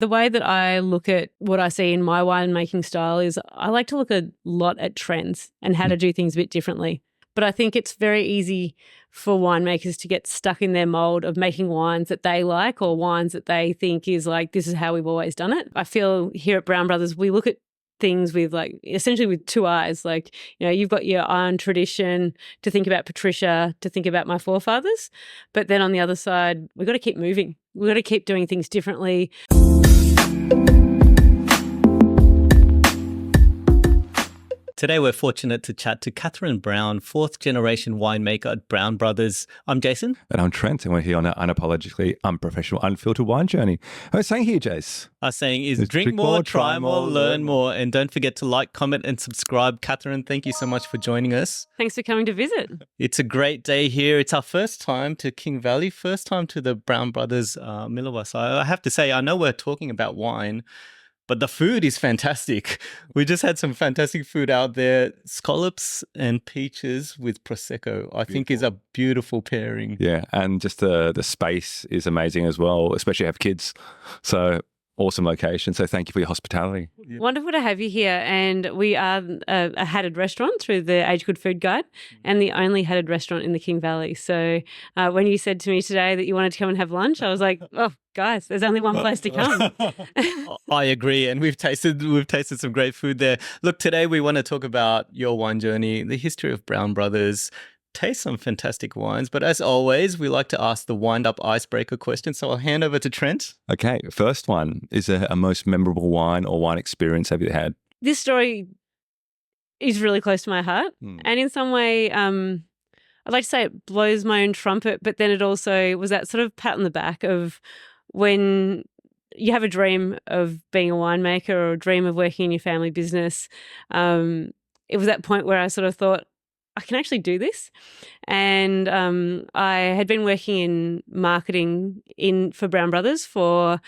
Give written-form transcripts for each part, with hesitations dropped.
The way that I look at what I see in my winemaking style is I like to look a lot at trends and how to do things a bit differently. But I think it's very easy for winemakers to get stuck in their mold of making wines that they like or wines that they think is like, this is how we've always done it. I feel here at Brown Brothers, we look at things with like essentially with two eyes. Like, you know, you've got your eye on tradition to think about Patricia, to think about my forefathers. But then on the other side, we've got to keep moving. We've got to keep doing things differently. Today, we're fortunate to chat to Katherine Brown, fourth-generation winemaker at Brown Brothers. I'm Jason. And I'm Trent, and we're here on our unapologetically unprofessional, unfiltered wine journey. We're saying here, Jace. Our saying is drink more, try more, learn more, and don't forget to like, comment, and subscribe. Katherine, thank you so much for joining us. Thanks for coming to visit. It's a great day here. It's our first time to King Valley, first time to the Brown Brothers Milawa. So I have to say, I know we're talking about wine, but the food is fantastic. We just had some fantastic food out there. Scallops and peaches with prosecco, I think is a beautiful pairing. Yeah, and just the space is amazing as well, especially have kids. So awesome location. So thank you for your hospitality. Yeah. Wonderful to have you here. And we are a hatted restaurant through the Age Good Food Guide and the only hatted restaurant in the King Valley. So when you said to me today that you wanted to come and have lunch, I was like, oh, guys, there's only one place to come. I agree. And we've tasted some great food there. Look, today we want to talk about your wine journey, the history of Brown Brothers, taste some fantastic wines. But as always, we like to ask the wind-up icebreaker question. So I'll hand over to Trent. Okay, first one. Is there a most memorable wine or wine experience have you had? This story is really close to my heart. And in some way, I'd like to say it blows my own trumpet, but then it also was that sort of pat on the back of when you have a dream of being a winemaker or a dream of working in your family business. It was that point where I sort of thought, I can actually do this. And I had been working in marketing for Brown Brothers for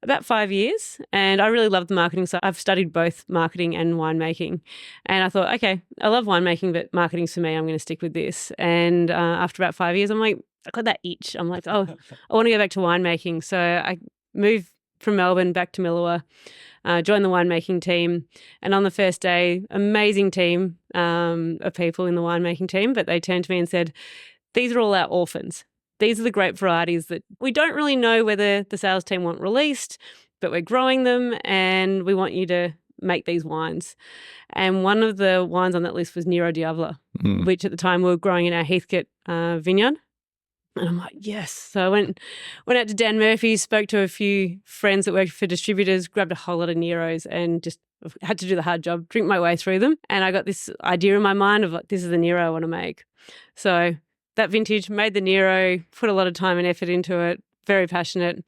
about 5 years, and I really loved the marketing. So I've studied both marketing and winemaking. And I thought, okay, I love winemaking, but marketing's for me. I'm going to stick with this. And after about 5 years, I'm like, I got that itch. I'm like, oh, I want to go back to winemaking. So I moved from Melbourne back to Milawa, joined the winemaking team. And on the first day, amazing team of people in the winemaking team, but they turned to me and said, these are all our orphans. These are the grape varieties that we don't really know whether the sales team want released, but we're growing them and we want you to make these wines. And one of the wines on that list was Nero Diavola, which at the time we were growing in our Heathcote vineyard. And I'm like, yes. So I went out to Dan Murphy's, spoke to a few friends that worked for distributors, grabbed a whole lot of Neros and just had to do the hard job, drink my way through them. And I got this idea in my mind of like, this is the Nero I want to make. So that vintage, made the Nero, put a lot of time and effort into it, very passionate.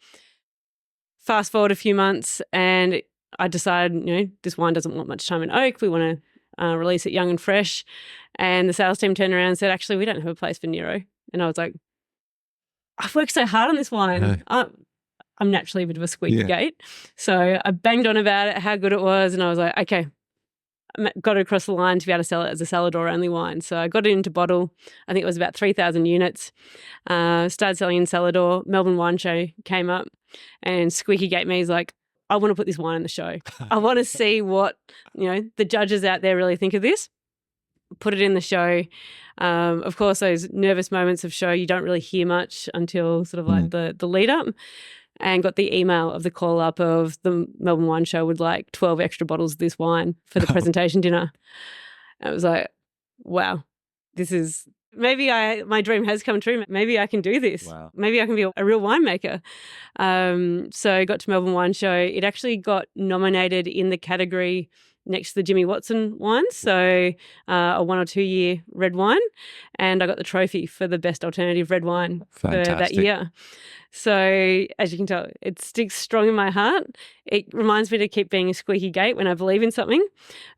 Fast forward a few months and I decided, this wine doesn't want much time in oak. We want to release it young and fresh. And the sales team turned around and said, actually, we don't have a place for Nero. And I was like, I've worked so hard on this wine. I'm naturally a bit of a squeaky gate. So I banged on about it, how good it was. And I was like, okay, I got it across the line to be able to sell it as a Salador only wine. So I got it into bottle. I think it was about 3,000 units. Started selling in Salador. Melbourne Wine Show came up and squeaky gate me is like, I want to put this wine in the show. I want to see what, the judges out there really think of this. Put it in the show. Of course, those nervous moments of show, you don't really hear much until sort of like the lead up, and got the email of the call up of the Melbourne Wine Show would like 12 extra bottles of this wine for the presentation dinner. And it was like, wow, this is maybe my dream has come true. Maybe I can do this. Wow. Maybe I can be a real winemaker. So I got to Melbourne Wine Show. It actually got nominated in the category next to the Jimmy Watson wines, so a 1 or 2 year red wine, and I got the trophy for the best alternative red wine for that year. So as you can tell, it sticks strong in my heart. It reminds me to keep being a squeaky gate when I believe in something,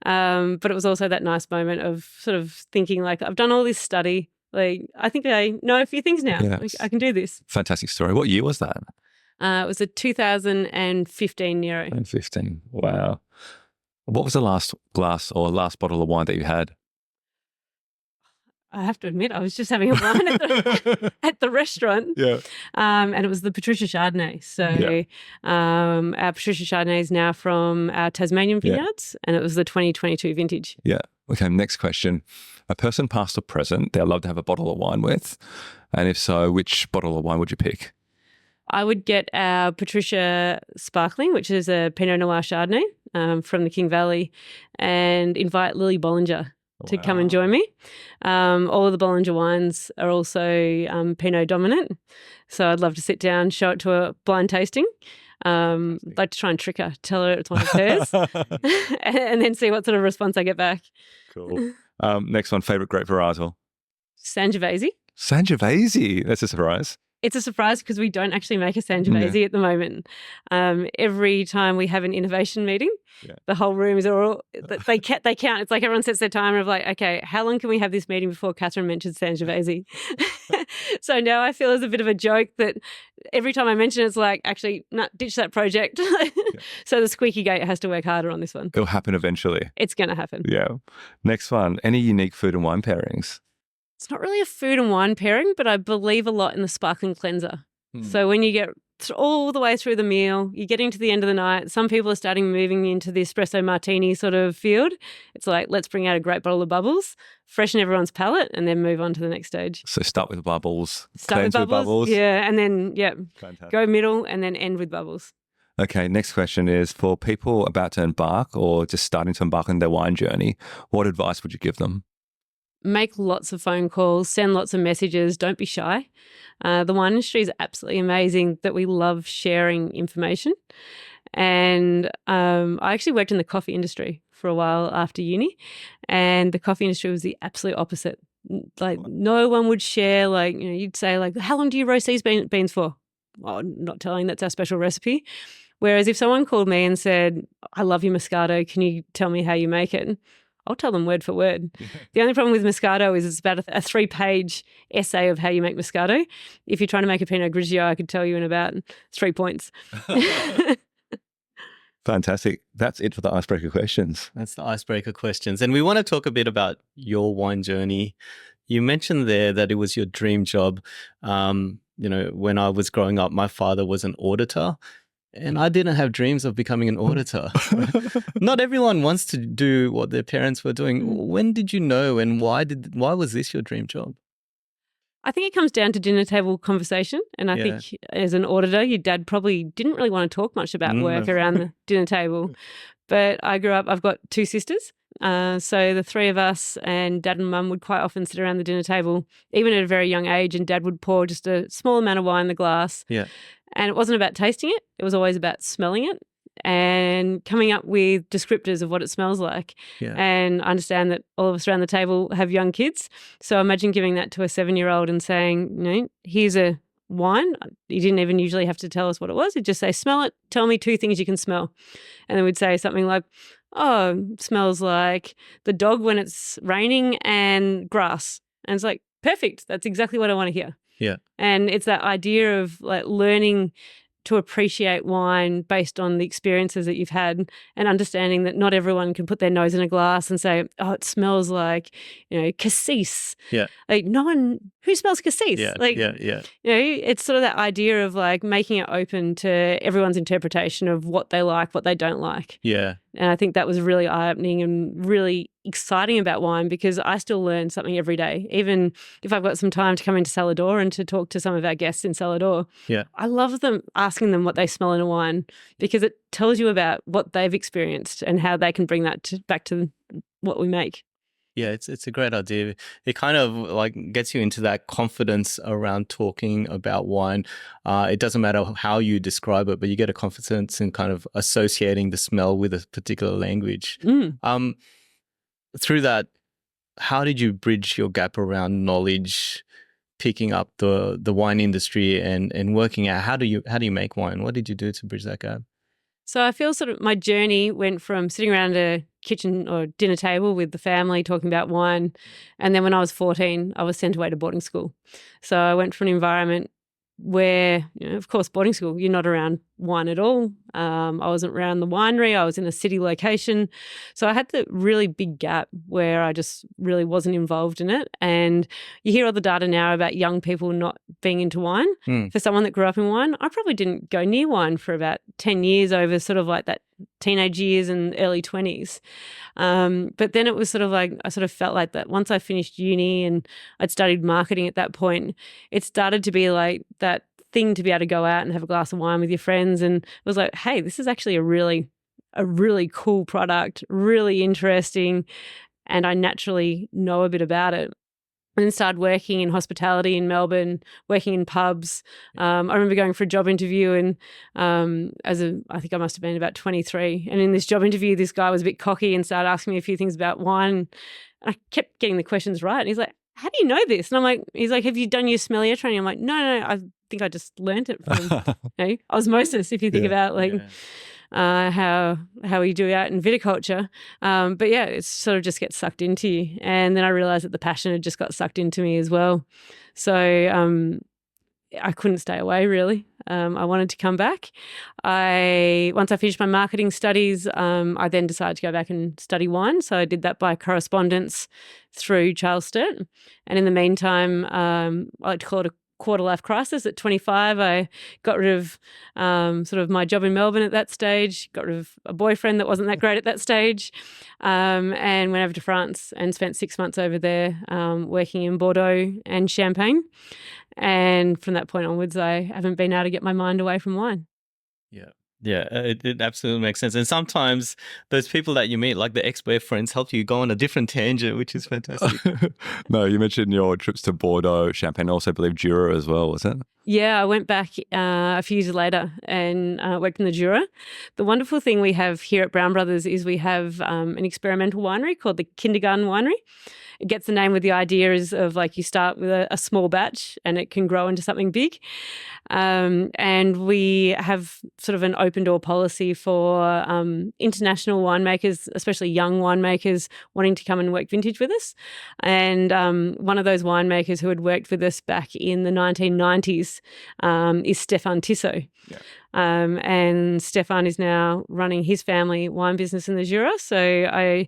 but it was also that nice moment of sort of thinking like, I've done all this study, like I think I know a few things now. Yes. Like, I can do this. Fantastic story. What year was that? It was a 2015 Nero. 2015. Wow. What was the last glass or last bottle of wine that you had? I have to admit, I was just having a wine at the restaurant. Yeah. And it was the Patricia Chardonnay. So our Patricia Chardonnay is now from our Tasmanian vineyards, and it was the 2022 vintage. Yeah. Okay, next question. A person past or present they'd love to have a bottle of wine with, and if so, which bottle of wine would you pick? I would get our Patricia Sparkling, which is a Pinot Noir Chardonnay from the King Valley, and invite Lily Bollinger to come and join me. All of the Bollinger wines are also Pinot dominant. So I'd love to sit down, show it to a blind tasting. I'd like to try and trick her, tell her it's one of hers, and then see what sort of response I get back. Cool. Next one, favourite grape varietal? Sangiovese. Sangiovese. That's a surprise. It's a surprise because we don't actually make a Sangiovese at the moment. Every time we have an innovation meeting, the whole room is all they count. It's like everyone sets their timer of like, okay, how long can we have this meeting before Katherine mentions Sangiovese? So now I feel as a bit of a joke that every time I mention it, it's like, actually, no, ditch that project. So the squeaky gate has to work harder on this one. It'll happen eventually. It's going to happen. Yeah. Next one, any unique food and wine pairings? It's not really a food and wine pairing, but I believe a lot in the sparkling cleanser. So when you get all the way through the meal, you're getting to the end of the night, some people are starting moving into the espresso martini sort of field. It's like, let's bring out a great bottle of bubbles, freshen everyone's palate, and then move on to the next stage. So start with bubbles. Start with bubbles. Yeah, and then, Fantastic. Go middle and then end with bubbles. Okay, next question is for people about to embark or just starting to embark on their wine journey, what advice would you give them? Make lots of phone calls, send lots of messages, don't be shy. The wine industry is absolutely amazing that we love sharing information. And I actually worked in the coffee industry for a while after uni, and the coffee industry was the absolute opposite. Like no one would share, like, you know, you'd say like, how long do you roast these beans for? Well, not telling, that's our special recipe. Whereas if someone called me and said, I love your Moscato, can you tell me how you make it? I'll tell them word for word. The only problem with Moscato is it's about a 3-page essay of how you make Moscato. If you're trying to make a Pinot Grigio, I could tell you in about 3 points. Fantastic. That's it for the icebreaker questions. That's the icebreaker questions. And we want to talk a bit about your wine journey. You mentioned there that it was your dream job. You know, when I was growing up, my father was an auditor. And I didn't have dreams of becoming an auditor. Not everyone wants to do what their parents were doing. When did you know, and why was this your dream job? I think it comes down to dinner table conversation. And I think as an auditor, your dad probably didn't really want to talk much about work around the dinner table. But I grew up, I've got 2 sisters. So the 3 of us and Dad and Mum would quite often sit around the dinner table, even at a very young age, and Dad would pour just a small amount of wine in the glass. Yeah. And it wasn't about tasting it. It was always about smelling it and coming up with descriptors of what it smells like. Yeah. And I understand that all of us around the table have young kids. So imagine giving that to a 7-year-old and saying, you know, here's a wine. You didn't even usually have to tell us what it was. You'd just say, smell it. Tell me 2 things you can smell. And then we'd say something like, oh, it smells like the dog when it's raining and grass. And it's like, perfect. That's exactly what I want to hear. Yeah. And it's that idea of like learning to appreciate wine based on the experiences that you've had and understanding that not everyone can put their nose in a glass and say, oh, it smells like, you know, cassis. Yeah. Like no one who smells cassis. Yeah. Like, yeah. you know, it's sort of that idea of like making it open to everyone's interpretation of what they like, what they don't like. Yeah. And I think that was really eye-opening and really exciting about wine because I still learn something every day. Even if I've got some time to come into Salvador and to talk to some of our guests in Salvador, I love them asking them what they smell in a wine because it tells you about what they've experienced and how they can bring that back to what we make. Yeah, it's a great idea. It kind of like gets you into that confidence around talking about wine. It doesn't matter how you describe it, but you get a confidence in kind of associating the smell with a particular language. Through that, how did you bridge your gap around knowledge, picking up the wine industry and working out how do you make wine? What did you do to bridge that gap? So I feel sort of my journey went from sitting around a kitchen or dinner table with the family talking about wine. And then when I was 14, I was sent away to boarding school. So I went from an environment where, of course, boarding school, you're not around wine at all. I wasn't around the winery. I was in a city location. So I had the really big gap where I just really wasn't involved in it. And you hear all the data now about young people not being into wine. For someone that grew up in wine, I probably didn't go near wine for about 10 years over sort of like that teenage years and early 20s. But then it was sort of like, I sort of felt like that once I finished uni and I'd studied marketing at that point, it started to be like that thing to be able to go out and have a glass of wine with your friends. And it was like, hey, this is actually a really cool product, really interesting. And I naturally know a bit about it. And then started working in hospitality in Melbourne, working in pubs. I remember going for a job interview and I think I must have been about 23. And in this job interview, this guy was a bit cocky and started asking me a few things about wine. And I kept getting the questions right. And he's like, how do you know this? And I'm like, he's like, have you done your sommelier training? I'm like, no, I think I just learned it from osmosis, if you think about how we do out in viticulture. But yeah, it sort of just gets sucked into you. And then I realized that the passion had just got sucked into me as well. So I couldn't stay away really. I wanted to come back. Once I finished my marketing studies, I then decided to go back and study wine. So I did that by correspondence through Charles Sturt. And in the meantime, I like to call it a quarter life crisis. At 25, I got rid of sort of my job in Melbourne at that stage, got rid of a boyfriend that wasn't that great at that stage, and went over to France and spent 6 months over there working in Bordeaux and Champagne. And from that point onwards, I haven't been able to get my mind away from wine. Yeah, it absolutely makes sense. And sometimes those people that you meet, like the ex-boyfriends, help you go on a different tangent, which is fantastic. No, you mentioned your trips to Bordeaux, Champagne, also I believe Jura as well, was it? Yeah, I went back a few years later and worked in the Jura. The wonderful thing we have here at Brown Brothers is we have an experimental winery called the Kindergarten Winery. It gets the name with the idea of like you start with a small batch and it can grow into something big. And we have sort of an open door policy for international winemakers, especially young winemakers wanting to come and work vintage with us. And one of those winemakers who had worked with us back in the 1990s is Stefan Tissot. Yeah. And Stefan is now running his family wine business in the Jura. So I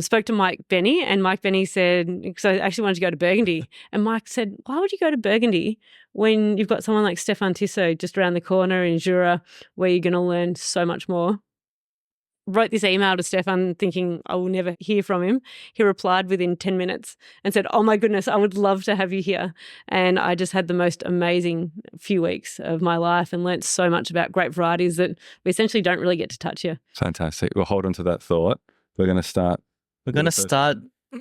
spoke to Mike Benny, and Mike Benny said, because I actually wanted to go to Burgundy, and Mike said, why would you go to Burgundy when you've got someone like Stefan Tissot just around the corner in Jura where you're going to learn so much more? Wrote this email to Stefan thinking I will never hear from him. He replied within 10 minutes and said, oh my goodness, I would love to have you here. And I just had the most amazing few weeks of my life and learnt so much about grape varieties that we essentially don't really get to touch here. Fantastic. We'll hold on to that thought. We're going to start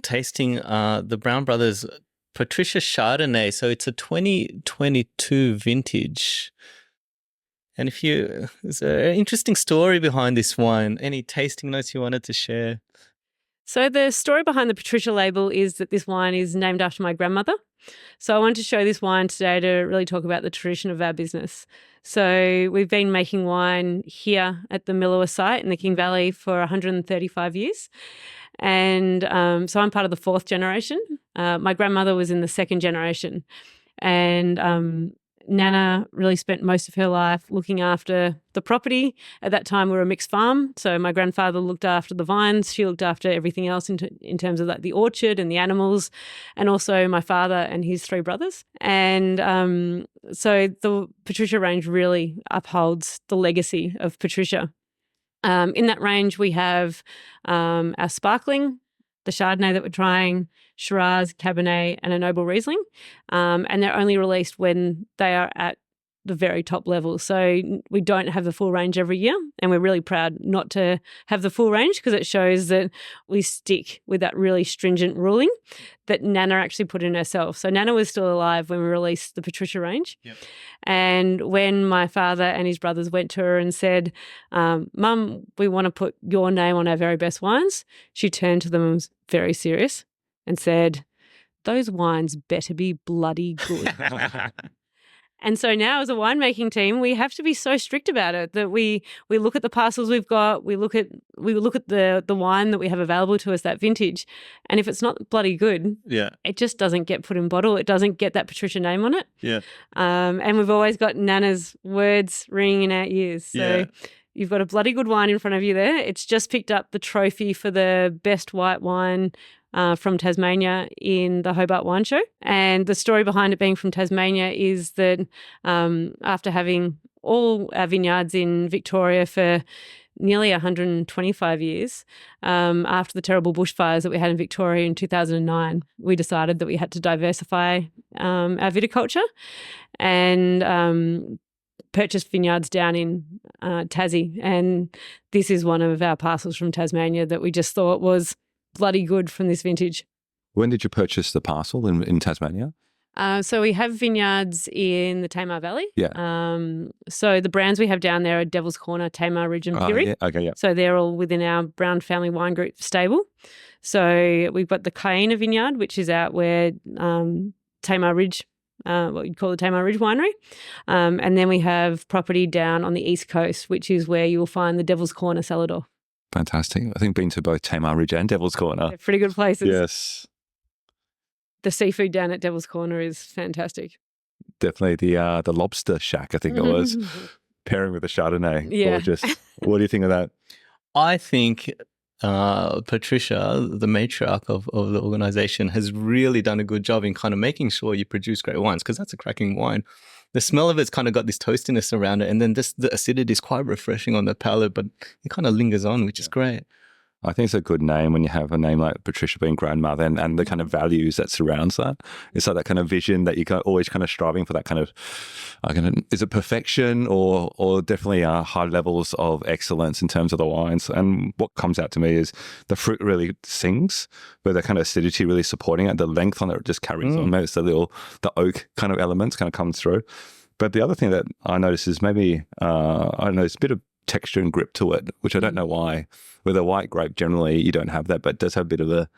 tasting the Brown Brothers Patricia Chardonnay. So it's a 2022 vintage. And there's an interesting story behind this wine. Any tasting notes you wanted to share? So the story behind the Patricia label is that this wine is named after my grandmother. So I wanted to show this wine today to really talk about the tradition of our business. So we've been making wine here at the Millawa site in the King Valley for 135 years. And so I'm part of the fourth generation. My grandmother was in the second generation. And Nana really spent most of her life looking after the property. At that time, we were a mixed farm. So my grandfather looked after the vines. She looked after everything else in terms of like the orchard and the animals, and also my father and his three brothers. And so the Patricia range really upholds the legacy of Patricia. In that range, we have our sparkling, the Chardonnay that we're trying, Shiraz, Cabernet, and a Noble Riesling. And they're only released when they are at the very top level. So we don't have the full range every year, and we're really proud not to have the full range because it shows that we stick with that really stringent ruling that Nana actually put in herself. So Nana was still alive when we released the Patricia range. Yep. And when my father and his brothers went to her and said, Mum, we want to put your name on our very best wines, she turned to them and was very serious and said, those wines better be bloody good. And so now as a winemaking team, we have to be so strict about it that we look at the parcels we've got, we look at the wine that we have available to us, that vintage, and if it's not bloody good, it just doesn't get put in bottle. It doesn't get that Patricia name on it. Yeah. And we've always got Nana's words ringing in our ears. So you've got a bloody good wine in front of you there. It's just picked up the trophy for the best white wine from Tasmania in the Hobart Wine Show. And the story behind it being from Tasmania is that after having all our vineyards in Victoria for nearly 125 years, after the terrible bushfires that we had in Victoria in 2009, we decided that we had to diversify our viticulture and purchased vineyards down in Tassie. And this is one of our parcels from Tasmania that we just thought was bloody good from this vintage. When did you purchase the parcel in Tasmania? So we have vineyards in the Tamar Valley. Yeah. So the brands we have down there are Devil's Corner, Tamar Ridge and Piri. Yeah. Okay, yeah. So they're all within our Brown family wine group stable. So we've got the Cayena Vineyard, which is out where Tamar Ridge, what you'd call the Tamar Ridge Winery. And then we have property down on the East Coast, which is where you'll find the Devil's Corner cellar door. Fantastic. I think been to both Tamar Ridge and Devil's Corner. They're pretty good places. Yes. The seafood down at Devil's Corner is fantastic. Definitely the lobster shack, I think it was, pairing with the Chardonnay. Yeah. Gorgeous. What do you think of that? I think Patricia, the matriarch of the organization, has really done a good job in kind of making sure you produce great wines, because that's a cracking wine. The smell of it's kind of got this toastiness around it, and then the acidity is quite refreshing on the palate, but it kind of lingers on, which is great. I think it's a good name when you have a name like Patricia being grandmother and the kind of values that surrounds that. It's like that kind of vision that you're always kind of striving for, that kind of, is it perfection or definitely high levels of excellence in terms of the wines. And what comes out to me is the fruit really sings, but the kind of acidity really supporting it. The length on it just carries on. Maybe it's the oak kind of elements kind of comes through. But the other thing that I notice is maybe, there's a bit of texture and grip to it, which I don't know why. With a white grape, generally you don't have that, but it does have a bit of a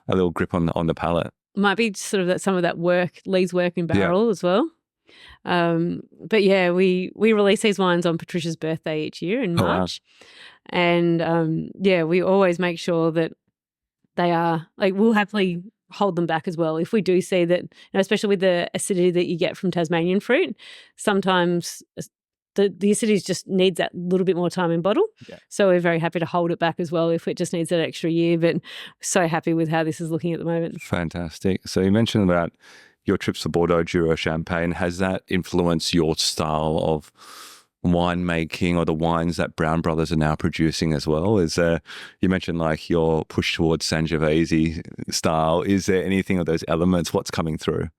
little grip on the palate. Might be sort of that some of that work, Lee's work in barrel as well. But yeah, we release these wines on Patricia's birthday each year in March. Wow. And we always make sure that they are, like, we'll happily hold them back as well. If we do see that, especially with the acidity that you get from Tasmanian fruit, sometimes the acidity just needs that little bit more time in bottle. Yeah. So we're very happy to hold it back as well if it just needs that extra year, but so happy with how this is looking at the moment. Fantastic. So you mentioned about your trips to Bordeaux, Jura, Champagne. Has that influenced your style of winemaking or the wines that Brown Brothers are now producing as well? You mentioned like your push towards Sangiovese style. Is there anything of those elements? What's coming through?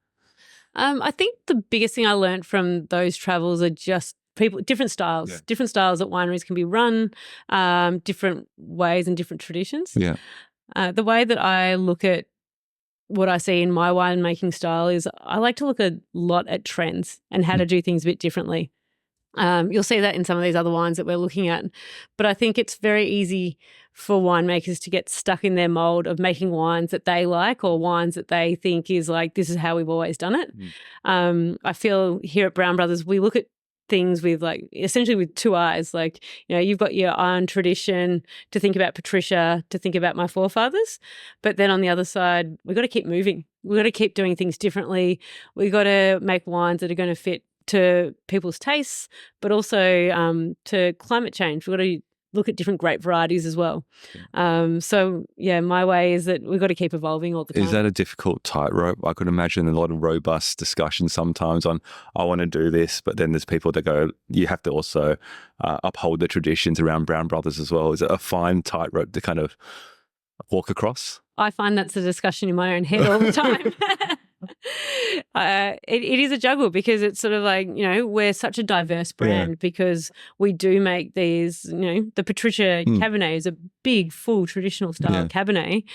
I think the biggest thing I learned from those travels are just different styles that wineries can be run, different ways and different traditions. Yeah. The way that I look at what I see in my winemaking style is I like to look a lot at trends and how to do things a bit differently. You'll see that in some of these other wines that we're looking at. But I think it's very easy for winemakers to get stuck in their mold of making wines that they like or wines that they think is like, this is how we've always done it. I feel here at Brown Brothers, we look at things with essentially with two eyes. Like, you've got your eye on tradition to think about Patricia, to think about my forefathers. But then on the other side, we've got to keep moving. We've got to keep doing things differently. We've got to make wines that are going to fit to people's tastes, but also to climate change. We've got to look at different grape varieties as well. My way is that we've got to keep evolving all the time. Is that a difficult tightrope? I could imagine a lot of robust discussions sometimes on, I want to do this, but then there's people that go, you have to also uphold the traditions around Brown Brothers as well. Is it a fine tightrope to kind of walk across? I find that's a discussion in my own head all the time. It is a juggle because it's sort of like, we're such a diverse brand because we do make these, the Patricia Cabernet is a big, full traditional style Cabernet.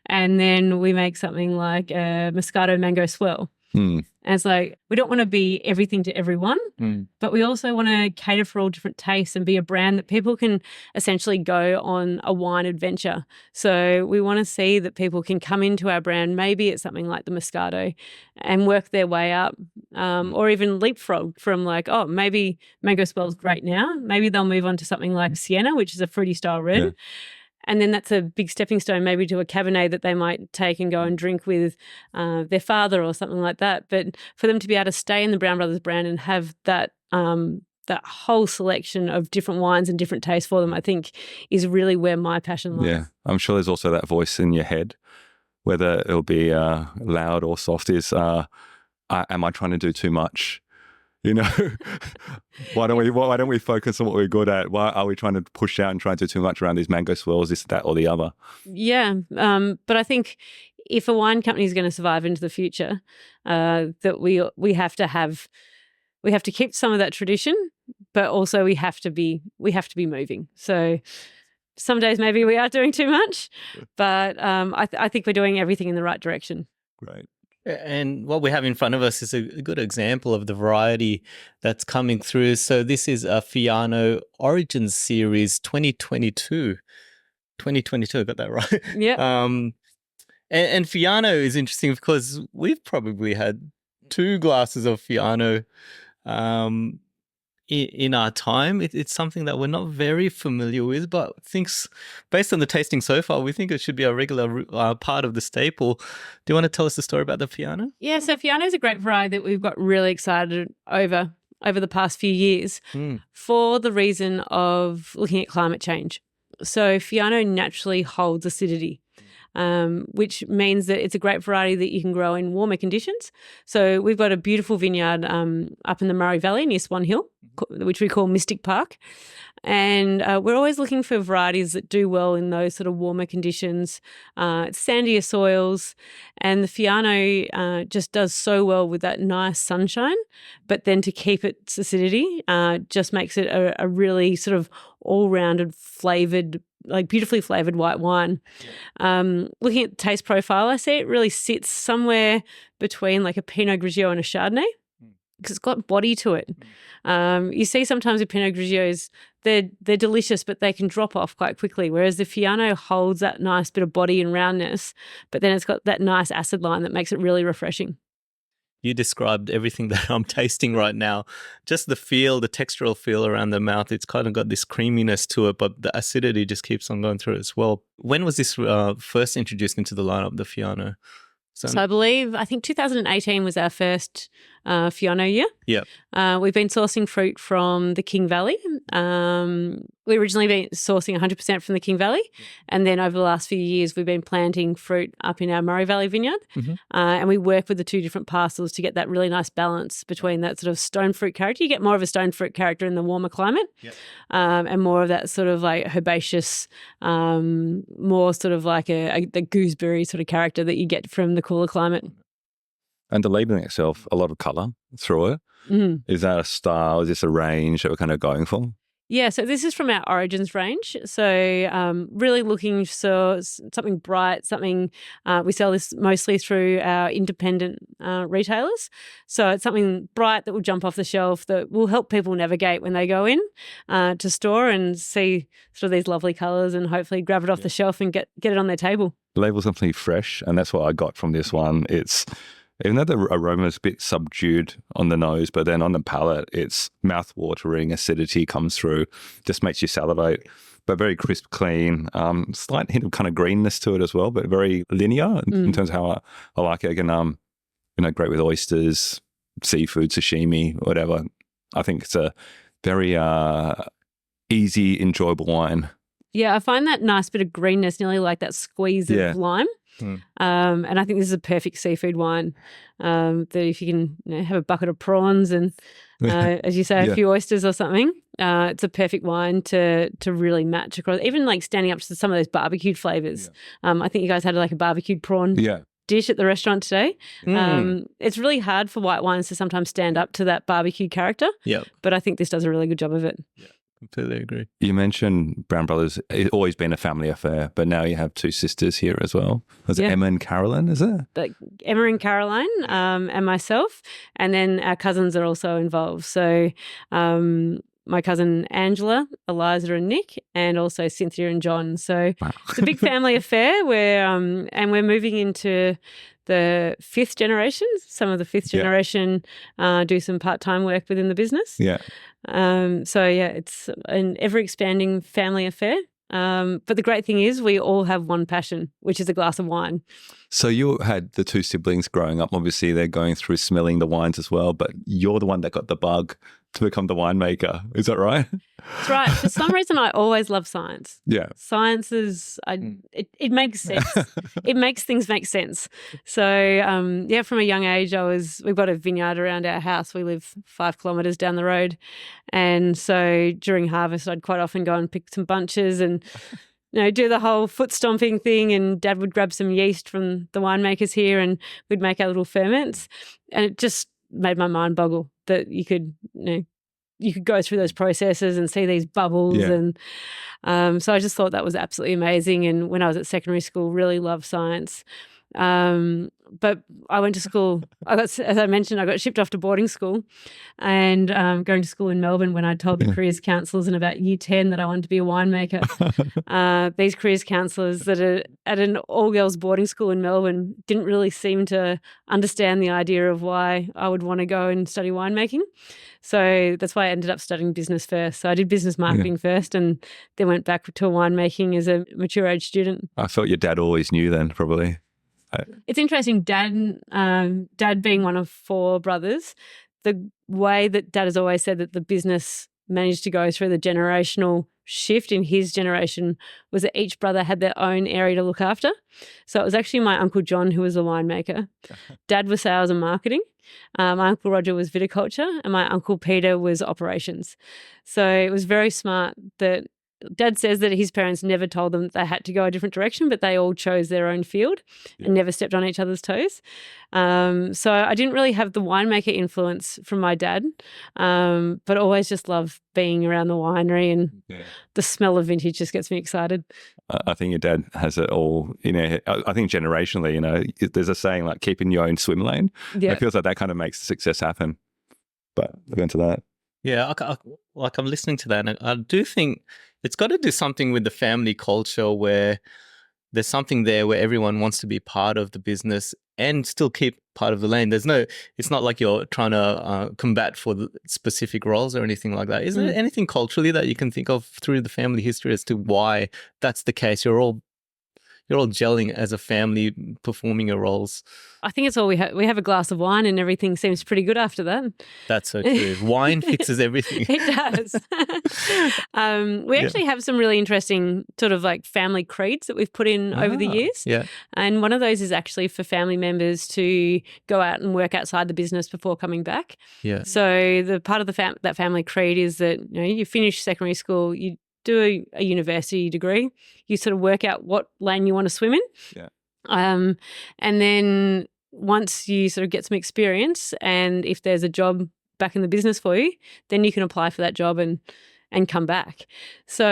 And then we make something like a Moscato Mango Swirl. And it's like, we don't want to be everything to everyone, but we also want to cater for all different tastes and be a brand that people can essentially go on a wine adventure. So we want to see that people can come into our brand, maybe it's something like the Moscato, and work their way up, or even leapfrog from like, oh, maybe Mango Swirl's great now. Maybe they'll move on to something like Sienna, which is a fruity style red. Yeah. And then that's a big stepping stone maybe to a Cabernet that they might take and go and drink with their father or something like that. But for them to be able to stay in the Brown Brothers brand and have that that whole selection of different wines and different tastes for them, I think is really where my passion lies. Yeah, I'm sure there's also that voice in your head, whether it'll be loud or soft, is am I trying to do too much? You know, why don't we focus on what we're good at? Why are we trying to push out and try to do too much around these mango swirls, this, that, or the other? Yeah, but I think if a wine company is going to survive into the future, that we have to keep some of that tradition, but also we have to be moving. So some days maybe we are doing too much, but I think we're doing everything in the right direction. Great. And what we have in front of us is a good example of the variety that's coming through. So this is a Fiano Origins Series 2022. 2022, I got that right. Yeah. And Fiano is interesting because we've probably had 2 glasses of Fiano in our time. It's something that we're not very familiar with, but based on the tasting so far, we think it should be a regular part of the staple. Do you want to tell us the story about the Fiano? Yeah, so Fiano is a grape variety that we've got really excited over the past few years for the reason of looking at climate change. So Fiano naturally holds acidity, which means that it's a grape variety that you can grow in warmer conditions. So we've got a beautiful vineyard up in the Murray Valley near Swan Hill, which we call Mystic Park. And we're always looking for varieties that do well in those sort of warmer conditions, sandier soils. And the Fiano just does so well with that nice sunshine, but then to keep its acidity just makes it a really sort of all-rounded flavoured, like beautifully flavoured white wine. Looking at the taste profile, I see it really sits somewhere between like a Pinot Grigio and a Chardonnay because it's got body to it. You see sometimes with Pinot Grigios, they're delicious, but they can drop off quite quickly, whereas the Fiano holds that nice bit of body and roundness, but then it's got that nice acid line that makes it really refreshing. You described everything that I'm tasting right now. Just the feel, the textural feel around the mouth, it's kind of got this creaminess to it, but the acidity just keeps on going through it as well. When was this first introduced into the lineup, the Fiano? So I think 2018 was our first Fiano year. Yeah. We've been sourcing fruit from the King Valley. We originally been sourcing 100% from the King Valley, and then over the last few years we've been planting fruit up in our Murray Valley vineyard, and we work with the 2 different parcels to get that really nice balance between that sort of stone fruit character. You get more of a stone fruit character in the warmer climate, and more of that sort of like herbaceous, more sort of like the gooseberry sort of character that you get from the cooler climate. And the labelling itself, a lot of colour through it. Is that a style? Is this a range that we're kind of going for? Yeah, so this is from our Origins range. So really looking for something bright, something we sell this mostly through our independent retailers. So it's something bright that will jump off the shelf that will help people navigate when they go in to store and see sort of these lovely colours and hopefully grab it off the shelf and get it on their table. The label's something fresh, and that's what I got from this one. It's even though the aroma is a bit subdued on the nose, but then on the palate, it's mouth-watering, acidity comes through, just makes you salivate, but very crisp, clean, slight hint of kind of greenness to it as well, but very linear in terms of how I like it. Again, great with oysters, seafood, sashimi, whatever. I think it's a very easy, enjoyable wine. Yeah, I find that nice bit of greenness, nearly like that squeeze of lime. And I think this is a perfect seafood wine that if you can have a bucket of prawns and, as you say, a few oysters or something, it's a perfect wine to really match across, even like standing up to some of those barbecued flavours. I think you guys had like a barbecued prawn dish at the restaurant today. It's really hard for white wines to sometimes stand up to that barbecue character, but I think this does a really good job of it. Completely agree. You mentioned Brown Brothers, it's always been a family affair, but now you have two sisters here as well. Is it Emma and Caroline, is it? Emma and Caroline and myself, and then our cousins are also involved. So my cousin Angela, Eliza and Nick, and also Cynthia and John. So it's a big family affair and we're moving into the fifth generation. Some of the fifth generation do some part-time work within the business. Yeah. It's an ever-expanding family affair. But the great thing is we all have one passion, which is a glass of wine. So you had the two siblings growing up. Obviously, they're going through smelling the wines as well, but you're the one that got the bug to become the winemaker. Is that right? That's right. For some reason, I always love science. Yeah. Science is, it makes sense. It makes things make sense. So, from a young age, we've got a vineyard around our house. We live 5 kilometres down the road. And so during harvest, I'd quite often go and pick some bunches and do the whole foot stomping thing, and Dad would grab some yeast from the winemakers here and we'd make our little ferments. And it just made my mind boggle that you could go through those processes and see these bubbles. Yeah. And so I just thought that was absolutely amazing. And when I was at secondary school, really loved science. But I went to school, as I mentioned, I got shipped off to boarding school and going to school in Melbourne when I told the careers counsellors in about year 10 that I wanted to be a winemaker. These careers counsellors that are at an all-girls boarding school in Melbourne didn't really seem to understand the idea of why I would want to go and study winemaking. So that's why I ended up studying business first. So I did business marketing first and then went back to winemaking as a mature age student. I felt your dad always knew then, probably. It's interesting, Dad being one of 4 brothers, the way that Dad has always said that the business managed to go through the generational shift in his generation was that each brother had their own area to look after. So it was actually my Uncle John who was a winemaker. Dad was sales and marketing. My Uncle Roger was viticulture and my Uncle Peter was operations. So it was very smart that Dad says that his parents never told them that they had to go a different direction, but they all chose their own field and never stepped on each other's toes. So I didn't really have the winemaker influence from my dad, but always just love being around the winery, and the smell of vintage just gets me excited. I think your dad has it all, I think generationally, there's a saying like keep in your own swim lane. Yeah. It feels like that kind of makes success happen. But we'll go into that. Yeah, I'm listening to that, and I do think it's got to do something with the family culture where there's something there where everyone wants to be part of the business and still keep part of the lane. It's not like you're trying to combat for the specific roles or anything like that. Is there anything culturally that you can think of through the family history as to why that's the case? You're all gelling as a family, performing your roles. I think it's all we have. We have a glass of wine and everything seems pretty good after that. That's so true. Wine fixes everything. It does. We actually have some really interesting sort of like family creeds that we've put in over the years. Yeah. And one of those is actually for family members to go out and work outside the business before coming back. Yeah. So the part of that family creed is that you finish secondary school, you do a university degree, you sort of work out what lane you want to swim in. Yeah. And then once you sort of get some experience, and if there's a job back in the business for you, then you can apply for that job and come back. So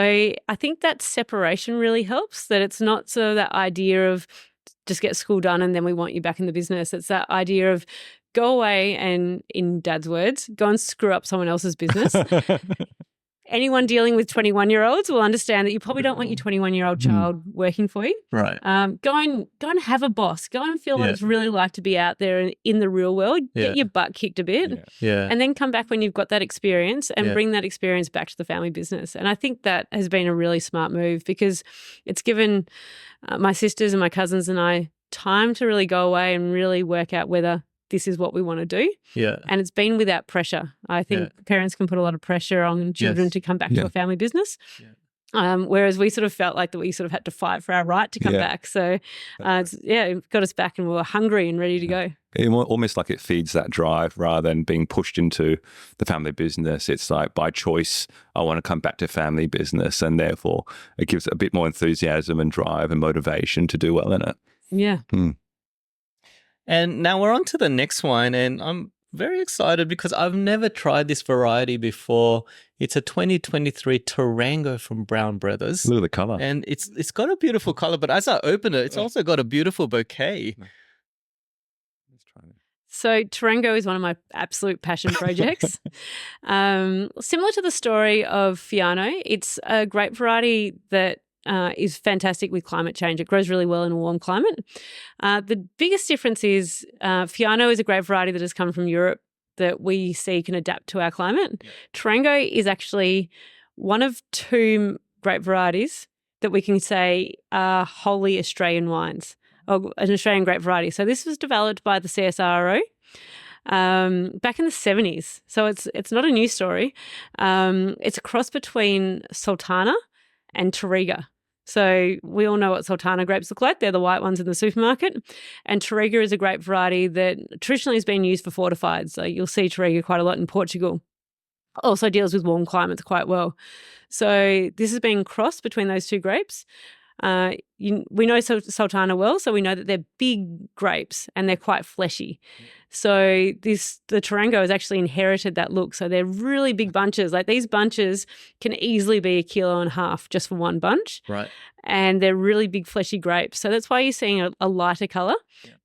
I think that separation really helps, that it's not sort of that idea of just get school done and then we want you back in the business. It's that idea of go away and, in Dad's words, go and screw up someone else's business. Anyone dealing with 21-year-olds will understand that you probably don't want your 21-year-old child working for you. Right. Go and have a boss. Go and feel what it's really like to be out there in the real world. Get your butt kicked a bit. Yeah. And then come back when you've got that experience and bring that experience back to the family business. And I think that has been a really smart move, because it's given my sisters and my cousins and I time to really go away and really work out whether this is what we want to do. Yeah. And it's been without pressure. I think parents can put a lot of pressure on children to come back to a family business. Yeah. Whereas we sort of felt like that we sort of had to fight for our right to come back. So, it got us back and we were hungry and ready to go. Almost like it feeds that drive rather than being pushed into the family business. It's like by choice, I want to come back to family business, and therefore it gives it a bit more enthusiasm and drive and motivation to do well in it. Yeah. And now we're on to the next wine, and I'm very excited because I've never tried this variety before. It's a 2023 Tarrango from Brown Brothers. Look at the color. And it's got a beautiful color, but as I open it, it's also got a beautiful bouquet. Let's try it. So Tarrango is one of my absolute passion projects. Similar to the story of Fiano, it's a grape variety that is fantastic with climate change. It grows really well in a warm climate. The biggest difference is Fiano is a grape variety that has come from Europe that we see can adapt to our climate. Yeah. Tarrango is actually one of two grape varieties that we can say are wholly Australian wines, or an Australian grape variety. So this was developed by the CSIRO back in the 70s. So it's not a new story. It's a cross between Sultana and Tarrega. So we all know what Sultana grapes look like. They're the white ones in the supermarket. And Tarrega is a grape variety that traditionally has been used for fortified. So you'll see Tarrega quite a lot in Portugal. Also deals with warm climates quite well. So this has been crossed between those two grapes. We know Sultana well, so we know that they're big grapes and they're quite fleshy. So the Tarrango has actually inherited that look. So they're really big bunches. Like these bunches can easily be 1.5 kilos just for one bunch. Right. And they're really big fleshy grapes. So that's why you're seeing a lighter colour,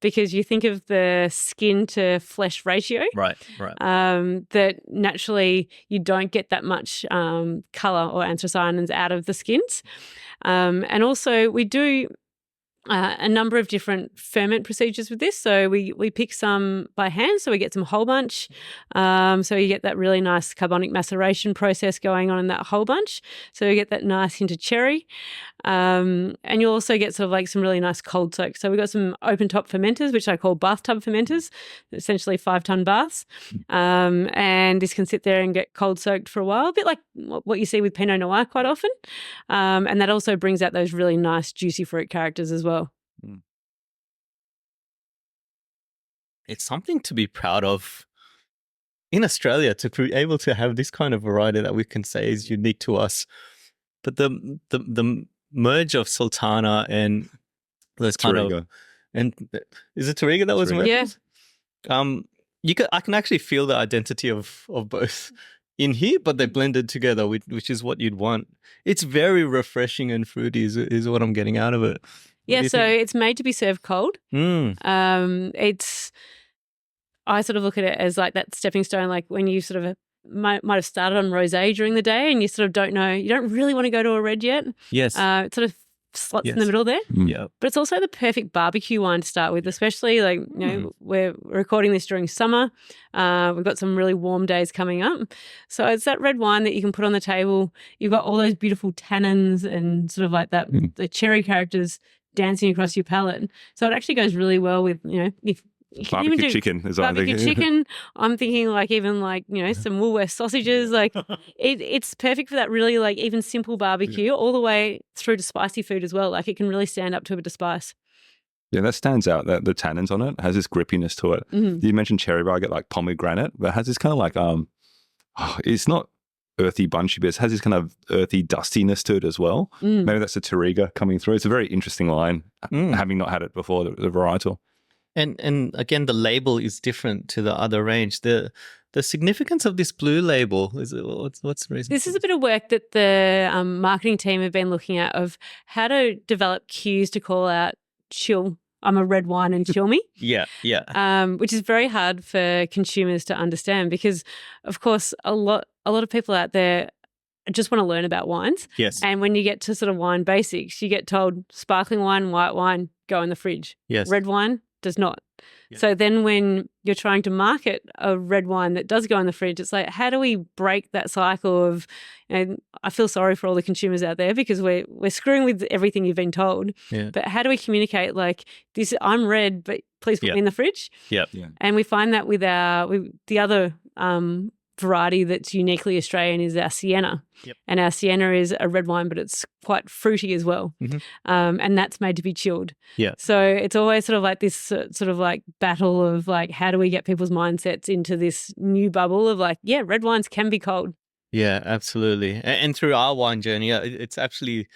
because you think of the skin to flesh ratio. Right. That naturally you don't get that much colour or anthocyanins out of the skins. And also we do a number of different ferment procedures with this. So we pick some by hand, so we get some whole bunch. So you get that really nice carbonic maceration process going on in that whole bunch. So you get that nice hint of cherry. And you also get sort of like some really nice cold soak. So we've got some open top fermenters, which I call bathtub fermenters, essentially 5-ton baths. And this can sit there and get cold soaked for a while, a bit like what you see with Pinot Noir quite often. And that also brings out those really nice juicy fruit characters as well. It's something to be proud of in Australia, to be able to have this kind of variety that we can say is unique to us. But the merge of Sultana and those kind Tarrega. of, and is it Tarrega that was merged? Yeah. I can actually feel the identity of both in here, but they blended together, which is what you'd want. It's very refreshing and fruity is what I'm getting out of it. Yeah, so it's made to be served cold. I sort of look at it as like that stepping stone, like when you sort of might have started on rosé during the day and you sort of don't know, you don't really want to go to a red yet. Yes. It sort of slots in the middle there. Yeah. But it's also the perfect barbecue wine to start with, especially like, you know, we're recording this during summer. We've got some really warm days coming up. So it's that red wine that you can put on the table. You've got all those beautiful tannins and sort of like that, the cherry characters dancing across your palate. So it actually goes really well with, you know, if you can Barbecue even do chicken is what I'm barbecue thinking. chicken. I'm thinking like even like, you know, some Woolworths sausages. Like it's perfect for that really like even simple barbecue all the way through to spicy food as well. Like it can really stand up to a bit of spice. Yeah, that stands out. That the tannins on it has this grippiness to it. You mentioned cherry bar, I get like pomegranate, but it has this kind of like it's not earthy bunchy, but it has this kind of earthy dustiness to it as well. Maybe that's the Tarrega coming through. It's a very interesting line, having not had it before, the varietal. And again, the label is different to the other range. The significance of this blue label is what's the reason? This is a bit of work that the marketing team have been looking at of how to develop cues to call out chill. I'm a red wine and chill me. Yeah. Which is very hard for consumers to understand because, of course, a lot of people out there just want to learn about wines. Yes. And when you get to sort of wine basics, you get told sparkling wine, white wine, go in the fridge. Yes. Red wine does not. Yeah. So then when you're trying to market a red wine that does go in the fridge, it's like, how do we break that cycle of, and I feel sorry for all the consumers out there because we're screwing with everything you've been told. Yeah. But how do we communicate like this, I'm red, but please put me in the fridge? Yep. Yeah. And we find that with the other variety that's uniquely Australian is our Sienna. Yep. And our Sienna is a red wine, but it's quite fruity as well. And that's made to be chilled. Yeah. So it's always sort of like this sort of like battle of like, how do we get people's mindsets into this new bubble of like, yeah, red wines can be cold. Yeah, absolutely. And through our wine journey, it's actually,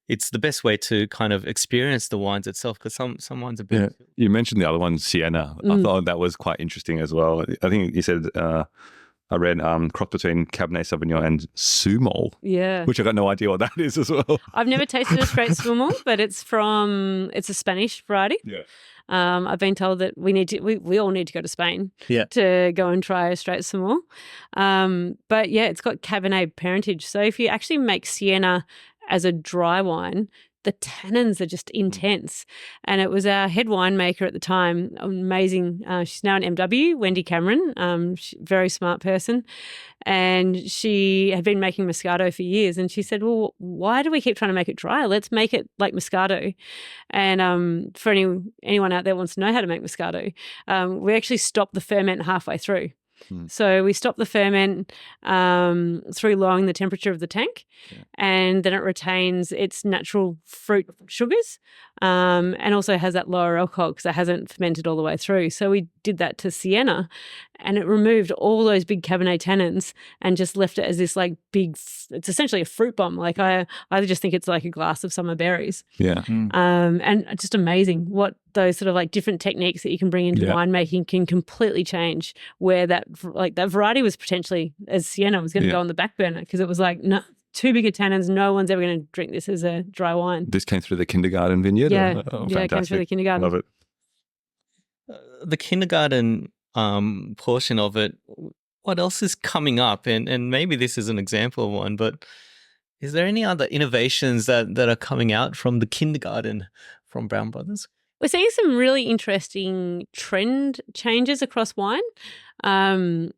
it's the best way to kind of experience the wines itself, because some wines are bit. Yeah. You mentioned the other one, Sienna. I thought that was quite interesting as well. I think you said, I read cross between Cabernet Sauvignon and Sumol. Yeah. Which I got no idea what that is as well. I've never tasted a straight Swirl, but it's a Spanish variety. Yeah. I've been told that we all need to go to Spain Yeah. to go and try a straight Swirl. But yeah, it's got Cabernet parentage. So if you actually make Sienna as a dry wine, the tannins are just intense. And it was our head winemaker at the time, amazing. She's now an MW, Wendy Cameron, very smart person. And she had been making Moscato for years. And she said, well, why do we keep trying to make it dry? Let's make it like Moscato. And for anyone out there who wants to know how to make Moscato, we actually stopped the ferment halfway through. So we stop the ferment through lowering the temperature of the tank, and then it retains its natural fruit sugars and also has that lower alcohol because it hasn't fermented all the way through. So we did that to Sienna, and it removed all those big Cabernet tannins and just left it as this like big, it's essentially a fruit bomb. Like I just think it's like a glass of summer berries. Yeah. And just amazing what those sort of like different techniques that you can bring into winemaking can completely change where that variety was potentially, as Sienna was going to go on the back burner because it was like, no, too big of tannins. No one's ever going to drink this as a dry wine. This came through the kindergarten vineyard? Yeah, fantastic. It came through the kindergarten. Love it. The kindergarten portion of it, what else is coming up? And maybe this is an example of one, but is there any other innovations that are coming out from the kindergarten from Brown Brothers? We're seeing some really interesting trend changes across wine. You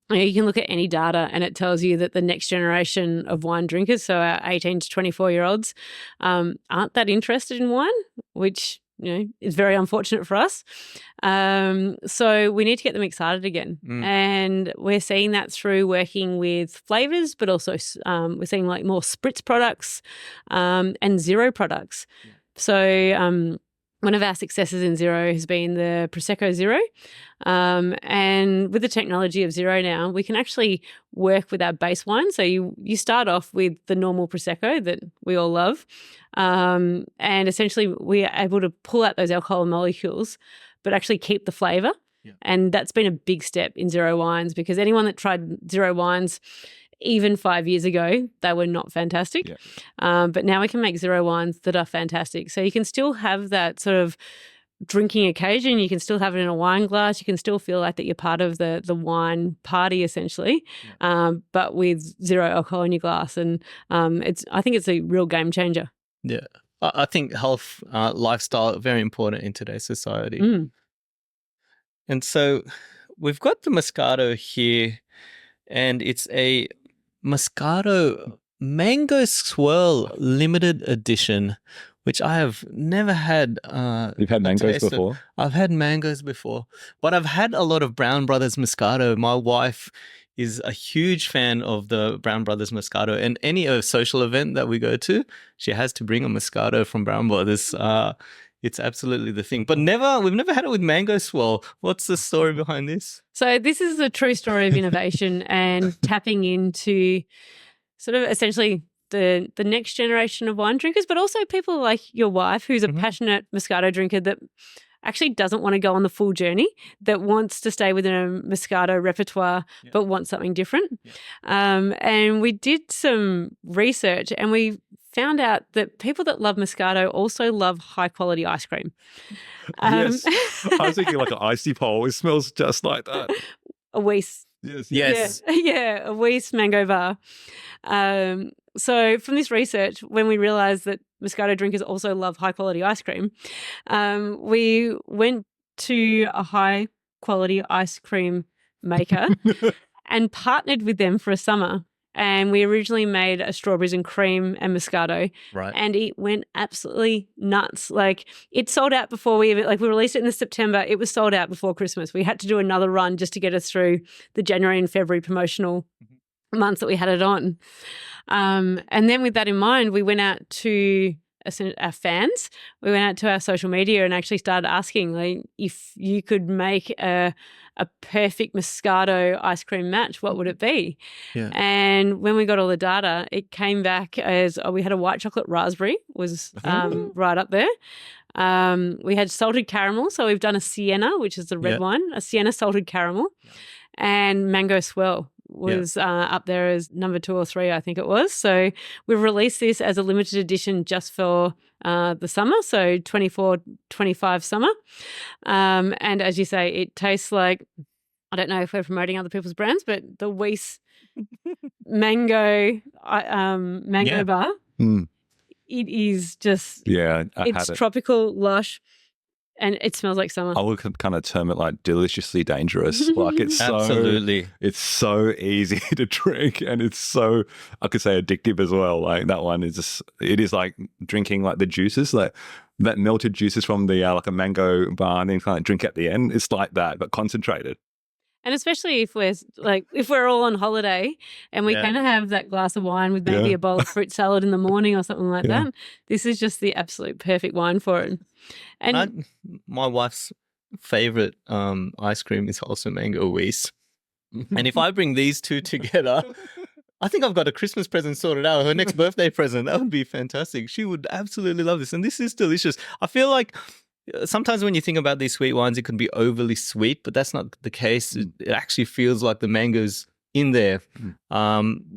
can look at any data and it tells you that the next generation of wine drinkers, so our 18 to 24-year-olds, aren't that interested in wine, which is very unfortunate for us. So we need to get them excited again. And we're seeing that through working with flavours, but also we're seeing like more spritz products and zero products. So one of our successes in zero has been the Prosecco Zero. And with the technology of zero now, we can actually work with our base wine. So you start off with the normal Prosecco that we all love. And essentially we are able to pull out those alcohol molecules, but actually keep the flavour. Yeah. And that's been a big step in zero wines because anyone that tried zero wines even 5 years ago, they were not fantastic. Yeah. But now we can make zero wines that are fantastic. So you can still have that sort of drinking occasion. You can still have it in a wine glass. You can still feel like that you're part of the wine party essentially, but with zero alcohol in your glass. And I think it's a real game changer. Yeah. I think health, lifestyle, very important in today's society. And so we've got the Moscato here, and it's a Moscato Mango Swirl limited edition, which I have never had. You've had mangoes before? I've had mangoes before, but I've had a lot of Brown Brothers Moscato. My wife is a huge fan of the Brown Brothers Moscato, and any social event that we go to, she has to bring a Moscato from Brown Brothers. It's absolutely the thing. But we've never had it with Mango Swirl. What's the story behind this? So this is a true story of innovation and tapping into sort of essentially the next generation of wine drinkers, but also people like your wife who's a passionate Moscato drinker that actually doesn't want to go on the full journey, that wants to stay within a Moscato repertoire but wants something different. And we did some research and we found out that people that love Moscato also love high-quality ice cream. Yes. I was thinking like an icy pole. It smells just like that. A Weiss. Yes. Yeah, a Weiss mango bar. So from this research, when we realised that Moscato drinkers also love high-quality ice cream, we went to a high-quality ice cream maker and partnered with them for a summer. And we originally made a strawberries and cream and Moscato. Right. And it went absolutely nuts. Like it sold out before we released it in September. It was sold out before Christmas. We had to do another run just to get us through the January and February promotional months that we had it on. And then with that in mind, we went out to our fans, we went out to our social media and actually started asking, like, if you could make a perfect Moscato ice cream match, what would it be? Yeah. And when we got all the data, it came back as we had a white chocolate raspberry was right up there. We had salted caramel, so we've done a Sienna, which is the red wine, a Sienna salted caramel, and mango swirl was up there as number 2 or 3, I think it was. So we've released this as a limited edition just for the summer, so 24-25 summer. And as you say, it tastes like, I don't know if we're promoting other people's brands, but the Weiss mango bar. It is just, it's tropical, lush, and it smells like summer. I would kind of term it like deliciously dangerous. Like it's Absolutely. It's so easy to drink, and it's so, I could say, addictive as well. Like that one is just, it is like drinking like the juices, like that melted juices from the like a mango bar, and then kind of drink at the end. It's like that, but concentrated. And especially if we're all on holiday and we kind of have that glass of wine with maybe a bowl of fruit salad in the morning or something like that, this is just the absolute perfect wine for it. And my wife's favorite ice cream is also mango Weiss. And if I bring these two together, I think I've got a Christmas present sorted out. Her next birthday present, that would be fantastic. She would absolutely love this. And this is delicious. I feel like sometimes when you think about these sweet wines, it can be overly sweet, but that's not the case. It actually feels like the mango's in there,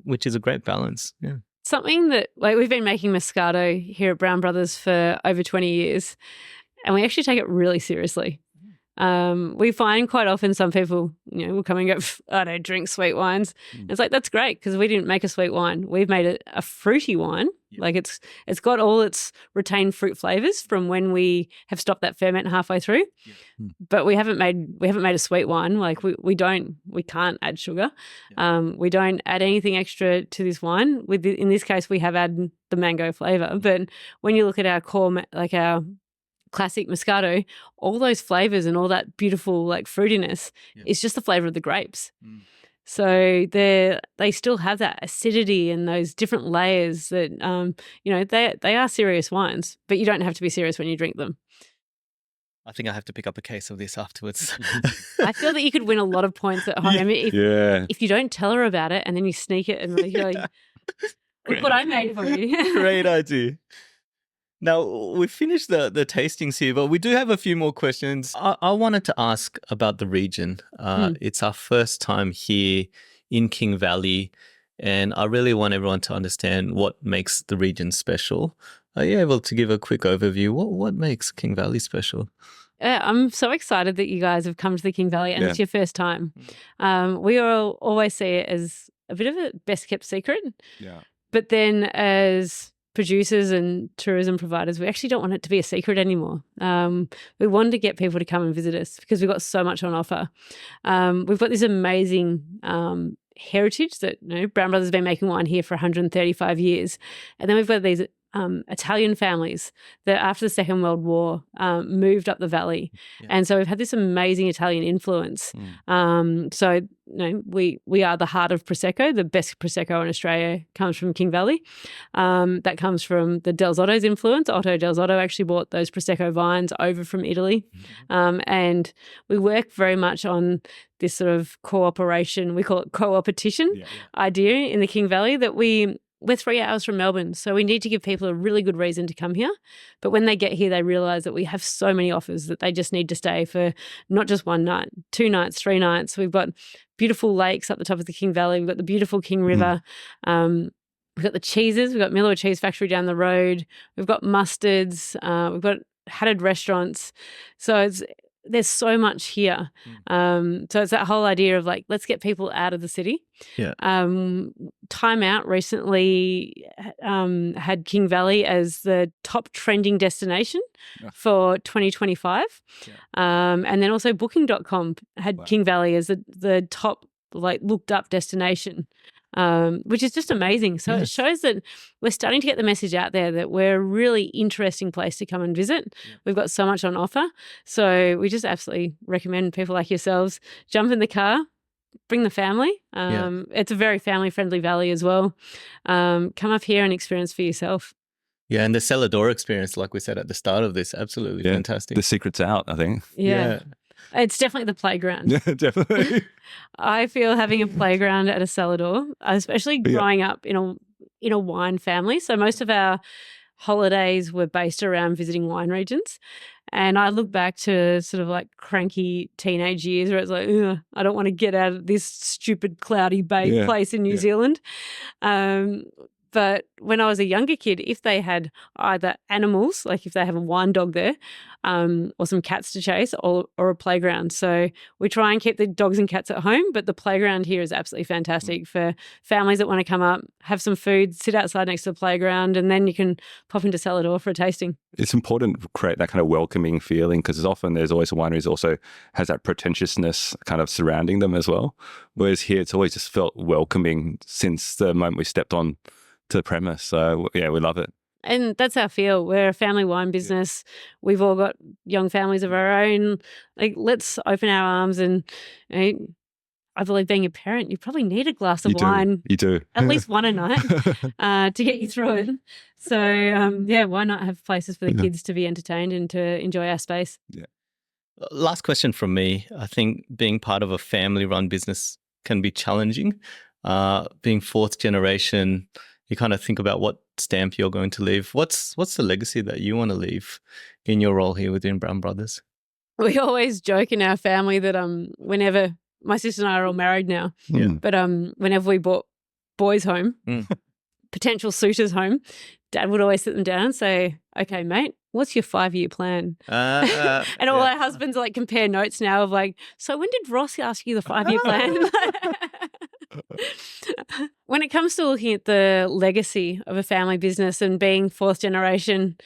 which is a great balance. Yeah. Something that, like, we've been making Moscato here at Brown Brothers for over 20 years, and we actually take it really seriously. We find quite often some people, will come and go, I don't drink sweet wines. And it's like, that's great, because we didn't make a sweet wine. We've made it a fruity wine. Yep. Like it's got all its retained fruit flavors from when we have stopped that ferment halfway through. Yep. But we haven't made a sweet wine. Like we can't add sugar. Yep. We don't add anything extra to this wine. In this case, we have added the mango flavor. But when you look at our core, like our classic Moscato, all those flavors and all that beautiful like fruitiness is just the flavor of the grapes. So they still have that acidity and those different layers that they are serious wines, but you don't have to be serious when you drink them. I think I have to pick up a case of this afterwards. I feel that you could win a lot of points at home if you don't tell her about it and then you sneak it and you're like, look what I made for you. Great idea. Now, we've finished the tastings here, but we do have a few more questions. I wanted to ask about the region. It's our first time here in King Valley, and I really want everyone to understand what makes the region special. Are you able to give a quick overview? What makes King Valley special? Yeah, I'm so excited that you guys have come to the King Valley and it's your first time. We all always see it as a bit of a best-kept secret. Yeah. But then as producers and tourism providers, we actually don't want it to be a secret anymore. We wanted to get people to come and visit us because we've got so much on offer. We've got this amazing heritage that Brown Brothers have been making wine here for 135 years. And then we've got these Italian families that after the Second World War moved up the valley. Yeah. And so we've had this amazing Italian influence. So we are the heart of Prosecco. The best Prosecco in Australia comes from King Valley. That comes from the Del Zotto's influence. Otto Del Zotto actually brought those Prosecco vines over from Italy. And we work very much on this sort of cooperation, we call it co-opetition idea in the King Valley, that we're 3 hours from Melbourne, so we need to give people a really good reason to come here. But when they get here, they realise that we have so many offers that they just need to stay for not just 1 night, 2 nights, 3 nights. We've got beautiful lakes up the top of the King Valley. We've got the beautiful King River. We've got the cheeses. We've got Miller Cheese Factory down the road. We've got mustards. We've got hatted restaurants. So there's so much here. So it's that whole idea of like, let's get people out of the city. Yeah. Time Out recently had King Valley as the top trending destination for 2025. Yeah. And then also Booking.com had King Valley as the top like looked up destination. Which is just amazing. So it shows that we're starting to get the message out there that we're a really interesting place to come and visit. Yeah. We've got so much on offer. So we just absolutely recommend people like yourselves jump in the car, bring the family. It's a very family-friendly valley as well. Come up here and experience for yourself. Yeah, and the cellar door experience, like we said at the start of this, absolutely fantastic. The secret's out, I think. Yeah. It's definitely the playground. Yeah, definitely. I feel having a playground at a cellar door, especially growing up in a wine family. So most of our holidays were based around visiting wine regions. And I look back to sort of like cranky teenage years where it's like, I don't want to get out of this stupid cloudy bay place in New Zealand. But when I was a younger kid, if they had either animals, like if they have a wine dog there, or some cats to chase, or a playground. So we try and keep the dogs and cats at home, but the playground here is absolutely fantastic for families that want to come up, have some food, sit outside next to the playground, and then you can pop into cellar door for a tasting. It's important to create that kind of welcoming feeling, because there's always a winery that also has that pretentiousness kind of surrounding them as well. Whereas here, it's always just felt welcoming since the moment we stepped on to the premise. So yeah, we love it. And that's our feel. We're a family wine business. We've all got young families of our own. Like, let's open our arms. And I believe being a parent, you probably need a glass of wine. You do. At least one a night to get you through it. So, why not have places for the kids to be entertained and to enjoy our space? Yeah. Last question from me. I think being part of a family-run business can be challenging. Being fourth generation, you kind of think about what stamp you're going to leave. What's the legacy that you want to leave in your role here within Brown Brothers? We always joke in our family that whenever my sister and I are all married now, but whenever we brought boys home, potential suitors home, Dad would always sit them down and say, "Okay, mate, what's your 5-year plan?" And all our husbands like compare notes now of like, "So when did Ross ask you the 5-year plan?" When it comes to looking at the legacy of a family business and being fourth generation,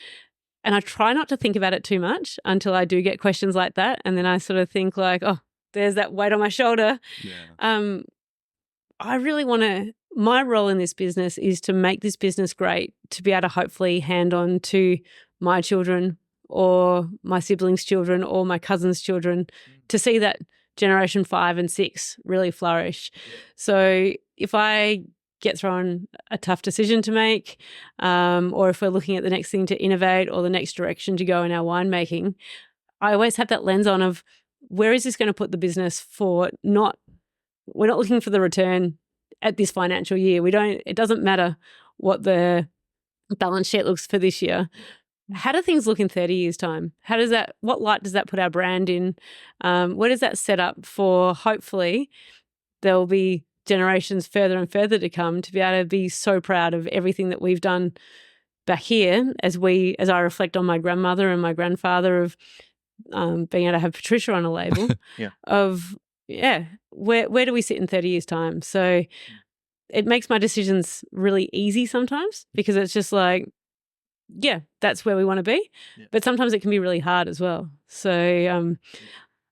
and I try not to think about it too much until I do get questions like that, and then I sort of think like, oh, there's that weight on my shoulder. Yeah. I really want to, my role in this business is to make this business great, to be able to hopefully hand on to my children or my siblings' children or my cousins' children to see that generation 5 and 6 really flourish. So if I get thrown a tough decision to make, or if we're looking at the next thing to innovate or the next direction to go in our winemaking, I always have that lens on of where is this going to put the business for we're not looking for the return at this financial year. It doesn't matter what the balance sheet looks for this year. How do things look in 30 years' time? What light does that put our brand in? Where does that set up for, hopefully, there will be generations further and further to come to be able to be so proud of everything that we've done back here as I reflect on my grandmother and my grandfather of being able to have Patricia on a label where do we sit in 30 years' time? So it makes my decisions really easy sometimes because it's just like, yeah, that's where we want to be. Yeah. But sometimes it can be really hard as well. So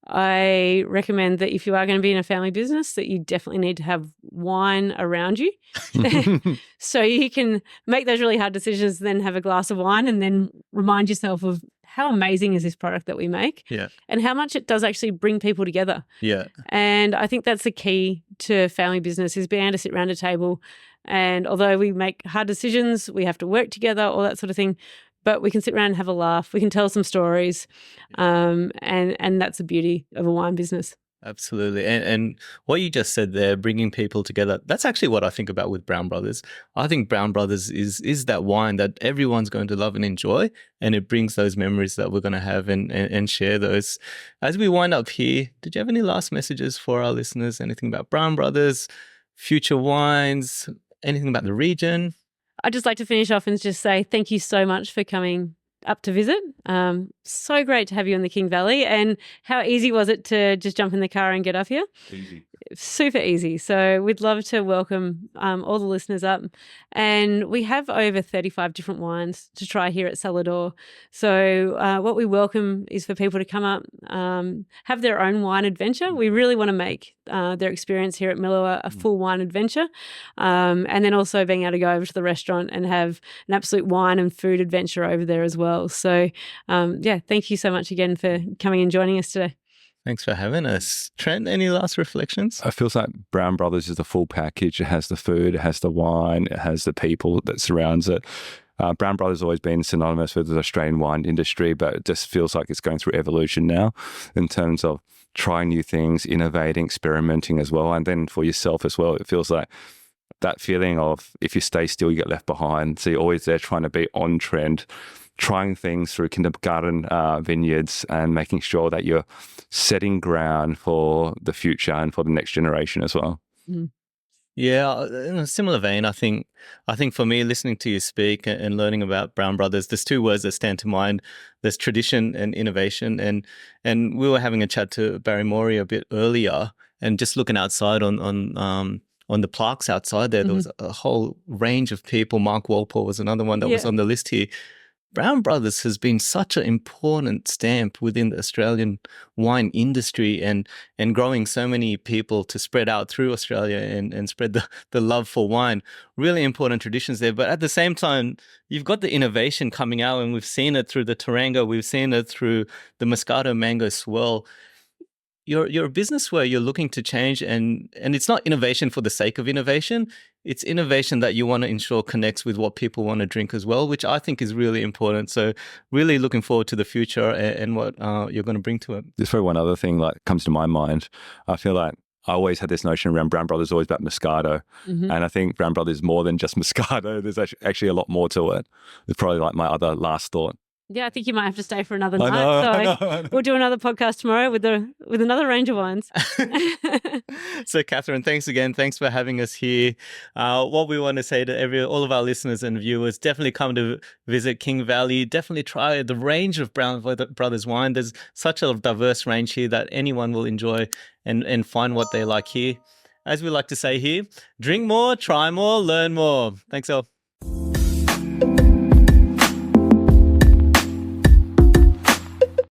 I recommend that if you are going to be in a family business, that you definitely need to have wine around you so you can make those really hard decisions, then have a glass of wine and then remind yourself of how amazing is this product that we make and how much it does actually bring people together. Yeah. And I think that's the key to family business is being able to sit around a table, and although we make hard decisions, we have to work together, all that sort of thing, but we can sit around and have a laugh. We can tell some stories, and that's the beauty of a wine business. Absolutely. And what you just said there, bringing people together, that's actually what I think about with Brown Brothers. I think Brown Brothers is that wine that everyone's going to love and enjoy, and it brings those memories that we're going to have and share those. As we wind up here, did you have any last messages for our listeners? Anything about Brown Brothers, future wines, anything about the region? I'd just like to finish off and just say thank you so much for coming up to visit. So great to have you in the King Valley. And how easy was it to just jump in the car and get up here? Easy. Super easy. So we'd love to welcome all the listeners up. And we have over 35 different wines to try here at Cellar Door. So what we welcome is for people to come up, have their own wine adventure. We really want to make their experience here at Miller a full wine adventure. And then also being able to go over to the restaurant and have an absolute wine and food adventure over there as well. So thank you so much again for coming and joining us today. Thanks for having us. Trent, any last reflections? It feels like Brown Brothers is the full package. It has the food, it has the wine, it has the people that surrounds it. Brown Brothers has always been synonymous with the Australian wine industry, but it just feels like it's going through evolution now in terms of trying new things, innovating, experimenting as well. And then for yourself as well, it feels like that feeling of if you stay still, you get left behind. So you're always there trying to be on trend, trying things through kindergarten vineyards and making sure that you're setting ground for the future and for the next generation as well. Mm. Yeah, in a similar vein, I think for me, listening to you speak and learning about Brown Brothers, there's two words that stand to mind. There's tradition and innovation. And we were having a chat to Barry Morey a bit earlier, and just looking outside on the plaques outside there, there was a whole range of people. Mark Walpole was another one that was on the list here. Brown Brothers has been such an important stamp within the Australian wine industry and growing so many people to spread out through Australia and spread the love for wine. Really important traditions there. But at the same time, you've got the innovation coming out, and we've seen it through the Tarrango, we've seen it through the Moscato Mango Swirl. You're a business where you're looking to change, and it's not innovation for the sake of innovation. It's innovation that you want to ensure connects with what people want to drink as well, which I think is really important. So really looking forward to the future and what you're going to bring to it. There's probably one other thing that comes to my mind. I feel like I always had this notion around Brown Brothers always about Moscato. And I think Brown Brothers is more than just Moscato. There's actually a lot more to it. It's probably like my other last thought. Yeah, I think you might have to stay for another night. I know. We'll do another podcast tomorrow with another range of wines. So, Katherine, thanks again. Thanks for having us here. What we want to say to all of our listeners and viewers, definitely come to visit King Valley. Definitely try the range of Brown Brothers wine. There's such a diverse range here that anyone will enjoy and find what they like here. As we like to say here, drink more, try more, learn more. Thanks, all.